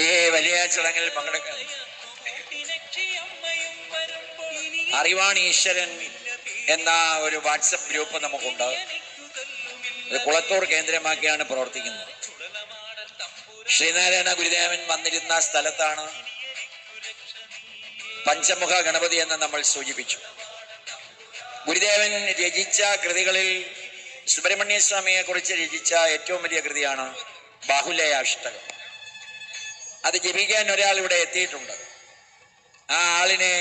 ഈ വലിയ ചടങ്ങിൽ പങ്കെടുക്കാൻ അറിവാൺ ഈശ്വരൻ എന്ന ഒരു വാട്സപ്പ് ഗ്രൂപ്പ് നമുക്കുണ്ട്. ഇത് കുളത്തൂർ കേന്ദ്രമാക്കിയാണ് പ്രവർത്തിക്കുന്നത്. ശ്രീനാരായണ ഗുരുദേവൻ വന്നിരുന്ന സ്ഥലത്താണ് പഞ്ചമുഖ ഗണപതി എന്ന് നമ്മൾ സൂചിപ്പിച്ചു. ഗുരുദേവൻ രചിച്ച കൃതികളിൽ സുബ്രഹ്മണ്യ സ്വാമിയെ കുറിച്ച് രചിച്ച ഏറ്റവും വലിയ കൃതിയാണ് ബാഹുലേയാഷ്ടകം. അത് ജപിക്കാൻ ഒരാൾ ഇവിടെ എത്തിയിട്ടുണ്ട്. ആ ആളിനെ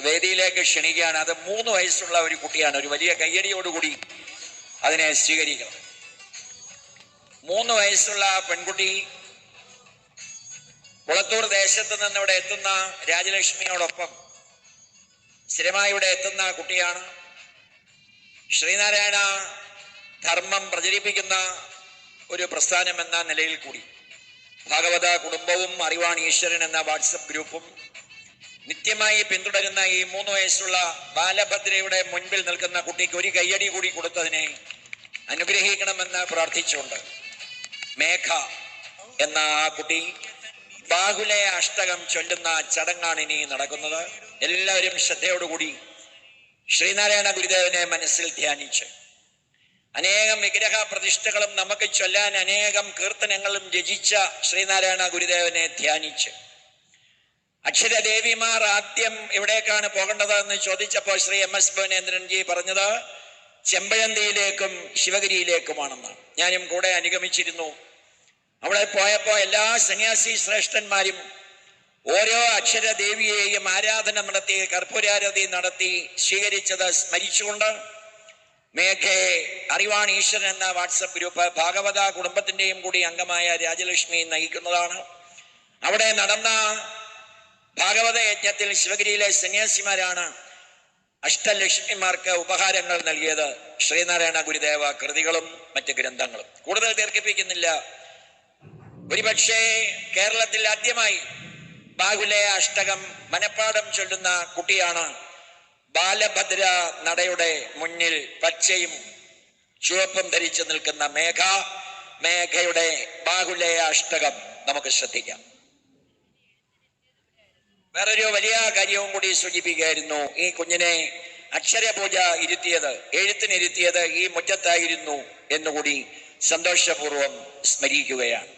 വേദിയിലേക്ക് ക്ഷണിക്കുകയാണ്. അത് 3 വയസ്സുള്ള ഒരു കുട്ടിയാണ്. ഒരു വലിയ കയ്യടിയോടുകൂടി അതിനെ സ്വീകരിക്കണം. 3 വയസ്സുള്ള പെൺകുട്ടി കുളത്തൂർ ദേശത്ത് നിന്ന് ഇവിടെ എത്തുന്ന രാജലക്ഷ്മിയോടൊപ്പം സ്ഥിരമായി ഇവിടെ എത്തുന്ന കുട്ടിയാണ്. ശ്രീനാരായണ ധർമ്മം പ്രചരിപ്പിക്കുന്ന ഒരു പ്രസ്ഥാനം എന്ന നിലയിൽ കൂടി ഭാഗവത കുടുംബവും അറിവാൺ ഈശ്വരൻ എന്ന വാട്സപ്പ് ഗ്രൂപ്പും നിത്യമായി പിന്തുടരുന്ന ഈ 3 വയസ്സുള്ള ബാലഭദ്രയുടെ മുൻപിൽ നിൽക്കുന്ന കുട്ടിക്ക് ഒരു കയ്യടി കൂടി കൊടുത്തതിനെ അനുഗ്രഹിക്കണമെന്ന് പ്രാർത്ഥിച്ചുകൊണ്ട് മേഘ എന്ന ആ കുട്ടി ബാഹുലയ അഷ്ടകം ചൊല്ലുന്ന ചടങ്ങാണ് ഇനി നടക്കുന്നത്. എല്ലാവരും ശ്രദ്ധയോടുകൂടി ശ്രീനാരായണ ഗുരുദേവനെ മനസ്സിൽ ധ്യാനിച്ച് അനേകം വിഗ്രഹ പ്രതിഷ്ഠകളും നമുക്ക് ചൊല്ലാൻ അനേകം കീർത്തനങ്ങളും രചിച്ച ശ്രീനാരായണ ഗുരുദേവനെ ധ്യാനിച്ച് അക്ഷരദേവിമാർ ആദ്യം എവിടേക്കാണ് പോകേണ്ടതെന്ന് ചോദിച്ചപ്പോൾ ശ്രീ MS ഭുവനേന്ദ്രൻജി പറഞ്ഞത് ചെമ്പഴന്തിയിലേക്കും ശിവഗിരിയിലേക്കുമാണെന്നാണ്. ഞാനും കൂടെ അനുഗമിച്ചിരുന്നു. അവിടെ പോയപ്പോൾ എല്ലാ സന്യാസി ശ്രേഷ്ഠന്മാരും ഓരോ അക്ഷരദേവിയെയും ആരാധന നടത്തി കർപ്പൂരാരതി നടത്തി സ്വീകരിച്ചത് സ്മരിച്ചുകൊണ്ട് മേഘയെ അറിവാൺ ഈശ്വരൻ എന്ന വാട്സപ്പ് ഗ്രൂപ്പ് ഭാഗവത കുടുംബത്തിന്റെയും കൂടി അംഗമായ രാജലക്ഷ്മി നയിക്കുന്നതാണ്. അവിടെ നടന്ന ഭാഗവത യജ്ഞത്തിൽ ശിവഗിരിയിലെ സന്യാസിമാരാണ് അഷ്ടലക്ഷ്മിമാർക്ക് ഉപഹാരങ്ങൾ നൽകിയത്. ശ്രീനാരായണ ഗുരുദേവ കൃതികളും മറ്റ് ഗ്രന്ഥങ്ങളും. കൂടുതൽ ദീർഘിപ്പിക്കുന്നില്ല. ഒരുപക്ഷെ കേരളത്തിൽ ആദ്യമായി ബാഹുലയ അഷ്ടകം മനപ്പാഠം ചൊല്ലുന്ന കുട്ടിയാണ്. ബാലഭദ്ര നടയുടെ മുന്നിൽ പച്ചയും ചുവപ്പും ധരിച്ചു നിൽക്കുന്ന മേഘയുടെ ബാഹുലയ അഷ്ടകം നമുക്ക് ശ്രദ്ധിക്കാം. വേറൊരു വലിയ കാര്യവും കൂടി സൂചിപ്പിക്കുകയായിരുന്നു. ഈ കുഞ്ഞിനെ അക്ഷരപൂജ എഴുത്തിനിരുത്തിയത് ഈ മുറ്റത്തായിരുന്നു എന്നുകൂടി സന്തോഷപൂർവം സ്മരിക്കുകയാണ്.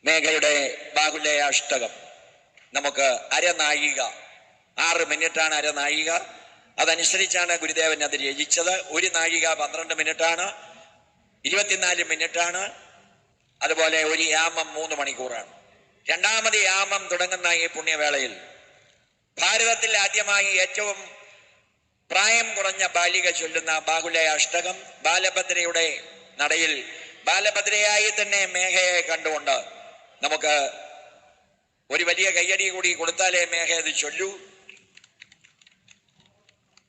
മേഘയുടെ ബാഹുലയ അഷ്ടകം നമുക്ക് അരനായിക, 6 മിനിറ്റാണ് അരനായിക. അതനുസരിച്ചാണ് ഗുരുദേവൻ അത് രചിച്ചത്. 1 നാഴിക 12 മിനിറ്റാണ്, 24 മിനിറ്റാണ്. അതുപോലെ ഒരു യാമം 3 മണിക്കൂറാണ്. രണ്ടാമത് യാമം തുടങ്ങുന്ന ഈ പുണ്യവേളയിൽ ഭാരതത്തിൽ ആദ്യമായി ഏറ്റവും പ്രായം കുറഞ്ഞ ബാലിക ചൊല്ലുന്ന ബാഹുലയ അഷ്ടകം ബാലഭദ്രയുടെ നടയിൽ ബാലഭദ്രയായി തന്നെ മേഘയെ കണ്ടുകൊണ്ട് നമുക്ക് ഒരു വലിയ കയ്യടി കൂടി കൊടുത്താലേ മേഘ അത് ചൊല്ലൂ.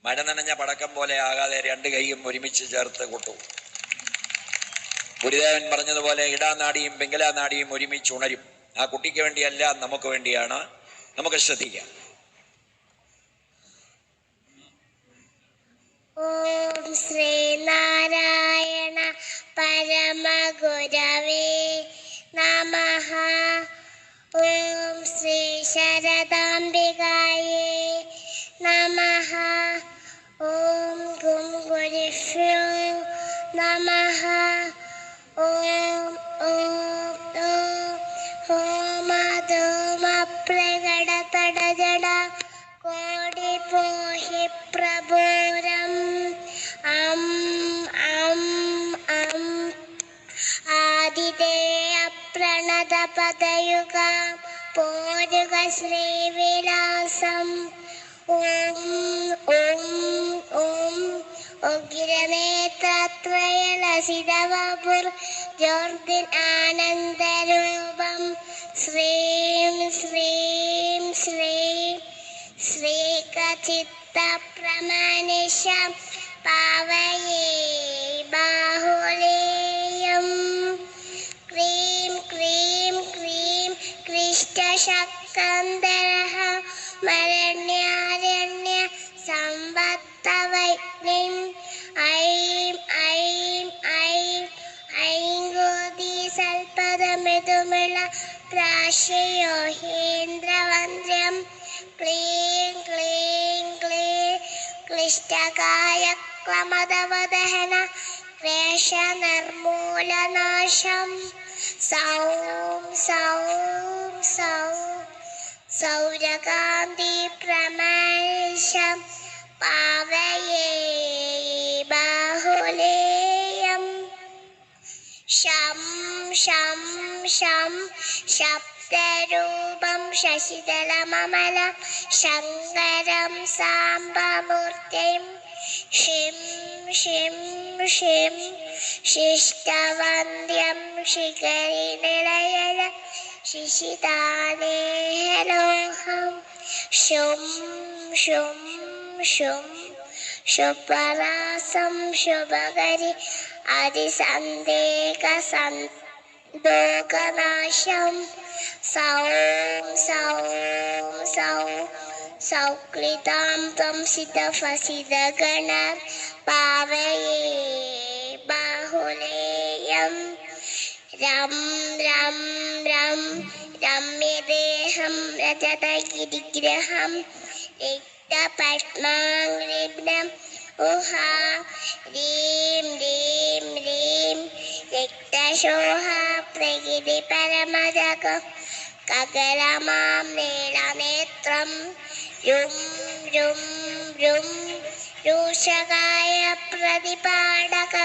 മഴ നനഞ്ഞ പടക്കം പോലെ ആകാതെ 2 കൈയും ഒരുമിച്ച് ചേർത്ത് കൊട്ടു. ഗുരുദേവൻ പറഞ്ഞതുപോലെ ഇടാനാടിയും പിംഗലാനാടിയും ഒരുമിച്ച് ഉണരും. ആ കുട്ടിക്ക് വേണ്ടിയല്ല, നമുക്ക് വേണ്ടിയാണ്. നമുക്ക് ശ്രദ്ധിക്കാം. ഓം ശ്രീനാരായണ പരമഗുരവേ നമഃ. ഓം ശ്രീ ശരദാംബികായേ നമഃ. ഓം ഗും ഗുരുഭ്യോ നമഃ. ഓം ഓം ഓം ഹോമധൂമപ്രകടതടജട കോടിപോഹി പ്രഭുരം അം അം അം ആദിദേയ പ്രണത പദയുഗ പോരുക ശ്രീവിലാസം. ഓം ഓം ഓം ഉഗ്രനേത്രത്രയലസിതവപുർ ജോർദിൻ ആനന്ദരൂപം ശ്രീം ശ്രീം ശ്രീം ശ്രീകചിത്തപ്രമാനിഷം പാവയേ ബാഹുലേയം. ക്രീം ക്രീം ക്രീം കൃഷ്ടശക്തന്തരഃ മരണ്യാരണ്യ സംവത്തവൈഗ്നിം ഐം ഐം ഐം പ്രാശയോഹേന്ദ്രവന്ദ്യം ക്ലീം ക്ലീം ക്ലീം ക്ലിഷ്ടകായ ക്ലമദവദഹന ക്ലേശനിർമൂലനാശം സൗം സൗം സൗം സൗരകാന്തി പ്രമേശം പാവയേ ബാഹുലേയം ശം ശം ശം ശബ്ദരൂപം ശശിതലമമല ശങ്കരം സാംബമൂർത്തിം ഷിം ഷിം ഷിം ശിഷ്ടവന്ദ്യം ശിഖരിനിലയല ശിശിതാനേഹലോഹം ശും ശും ശും ശുഭരാസം ശുഭകരി അതിസന്ദേക സന്തോകനാശം സൗം സൗം സൗം സൗക്ലിതാം സംസിതഫസിതഗണ പാവയേ ബാഹുലേയം രം രം രം രമ്യദേഹം രജതഗിരിഗ്രഹം രക്തപത്മാംഗ്രിബ്നം ഉഹാ രീം രീം രീം രക്തശോഹ പ്രകൃതി പരമജകം കകരമാം നീലനേത്രം രും രും രും രൂഷകായ പ്രതിപാടക